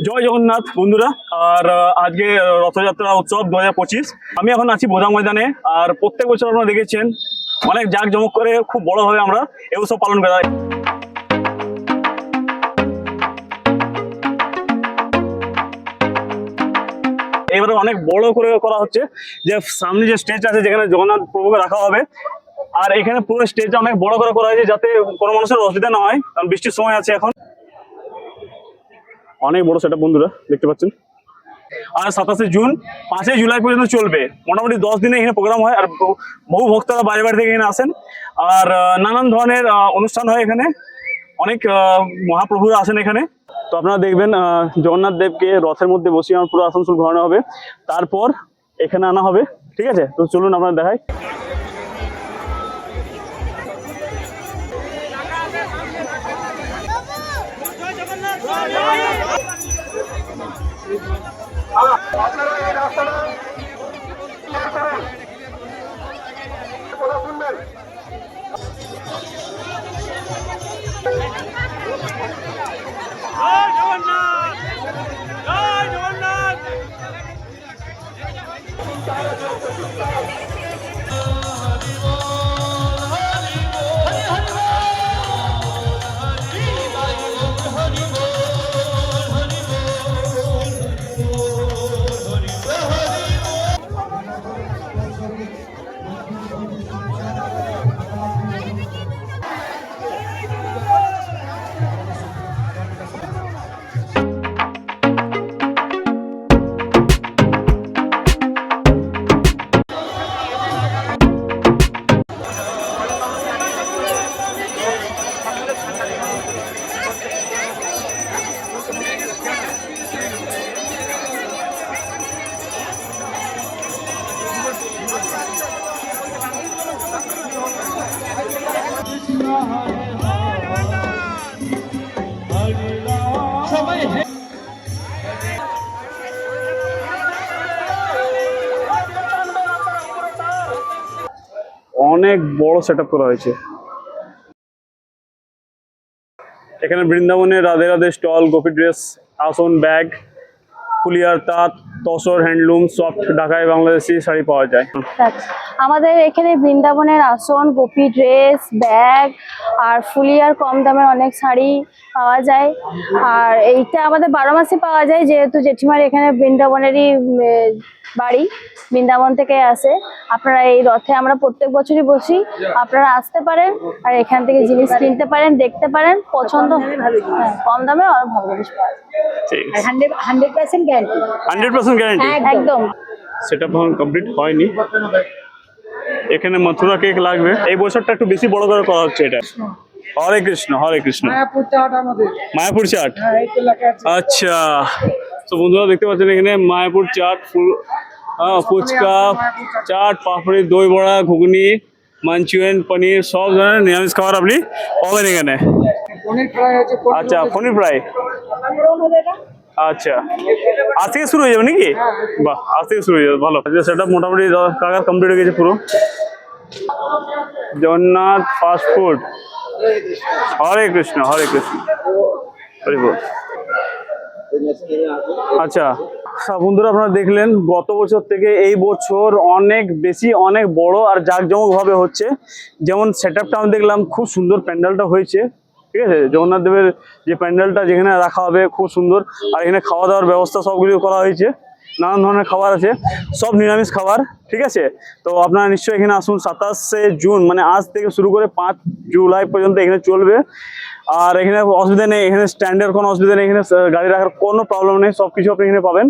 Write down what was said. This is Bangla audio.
জয় জগন্নাথ বন্ধুরা। আর আজকে রথযাত্রা উৎসব 2025। আমি এখন আছি বোদাম ময়দানে। আর প্রত্যেক বছর আপনারা দেখেছেন অনেক জাঁকজমক করে খুব বড়ভাবে আমরা এই উৎসব পালন করা হয়। এবারে অনেক বড় করে করা হচ্ছে, যে সামনে যে স্টেজ আছে যেখানে জগন্নাথ প্রভুকে রাখা হবে, আর এখানে পুরো স্টেজটা অনেক বড় করে করা হয়েছে যাতে কোনো মানুষের অসুবিধা না হয়, কারণ বৃষ্টির সময় আছে এখন। অনেক বড় সেটা বন্ধুরা দেখতে পাচ্ছেন। আর 27শে জুন 5ই জুলাই পর্যন্ত চলবে। মোটামুটি 10 দিনে এখানে প্রোগ্রাম হয়। আর বহু ভক্তরা বাইরে বাইরে থেকে এখানে আসেন। আর নানান ধরনের অনুষ্ঠান হয় এখানে। অনেক মহাপ্রভুরা আসেন এখানে। তো আপনারা দেখবেন জগন্নাথ দেবকে রথের মধ্যে বসিয়ে আমার পুরো আসানসোল ঘোরানো হবে, তারপর এখানে আনা হবে। ঠিক আছে, তো চলুন আপনারা দেখাই। অনেক বড় সেটআপ করা হয়েছে এখানে। বৃন্দাবনের রাধে রাধে স্টল, গোপী ড্রেস, আসন, ব্যাগ, ফুলিয়ার তাঁত, তসর, হ্যান্ডলুম, সফট ঢাকায় বাংলাদেশি শাড়ি পাওয়া যায়। আমাদের এখানে বৃন্দাবনের আসন, গোপী ড্রেস, ব্যাগ আর ফুলিয়ার কম দামের অনেক শাড়ি পাওয়া যায়। আর এইটা আমাদের 12 মাসে পাওয়া যায়, যেহেতু জেঠিমার এখানে বৃন্দাবনেরই বাড়ি, বৃন্দাবন থেকে আসে। আপনারা এই রথে আমরা প্রত্যেক বছরই বসি, আপনারা আসতে পারেন আর এখান থেকে জিনিস কিনতে পারেন, দেখতে পারেন, পছন্দ কম দামে আর ভালো জিনিস পাওয়া যায়। 100% গ্যারান্টি। 100% গ্যারান্টি একদম। সেটা কমপ্লিট হয়নি। এখানে মথুরা কেক লাগবে। এই বছরটা একটু বেশি বড় করে করা হচ্ছে এটা। হরে কৃষ্ণ, হরে কৃষ্ণ। মায়াপুর চাট। আচ্ছা, তো বন্ধুরা দেখতে পাচ্ছেন এখানে মায়াপুর চাট, ফুচকা, চাট, পাপড়ি, দই বড়া, ঘুগনি, মাঞ্চুরিয়ান, পনির, সব ধরনের নিরামিষ খাবার আপনি পাবেন এখানে। আচ্ছা, পনির ফ্রাই। আচ্ছা, আজ থেকে শুরু হয়ে যাবে নাকি? বাহ, আজ থেকে শুরু হয়ে যাবে, ভালো। সেটা মোটামুটি কাকার কমপ্লিট হয়ে গেছে পুরো। Jagannath fast food. হরে কৃষ্ণ, হরে কৃষ্ণ, হরি বল। আচ্ছা বন্ধুরা, আপনারা দেখলেন গত বছর থেকে এই বছর অনেক বেশি, অনেক বড় আর জাঁকজমক ভাবে হচ্ছে। যেমন সেটআপটা আমি দেখলাম, খুব সুন্দর প্যান্ডেলটা হয়েছে। ঠিক আছে, জগন্নাথ দেবের যে প্যান্ডেলটা যেখানে রাখা হবে খুব সুন্দর। আর এখানে খাওয়া দাওয়ার ব্যবস্থা সবগুলো করা হয়েছে। নানান ধরনের খাবার আছে, সব নিরামিষ খাবার। ঠিক আছে, তো আপনারা নিশ্চয়ই এখানে আসুন। 27শে জুন মানে আজ থেকে শুরু করে 5 জুলাই পর্যন্ত এখানে চলবে। আর এখানে অসুবিধা নেই, এখানে স্ট্যান্ডের কোনো অসুবিধা নেই, এখানে গাড়ি রাখার কোনো প্রবলেম নেই, সবকিছু আপনি এখানে পাবেন।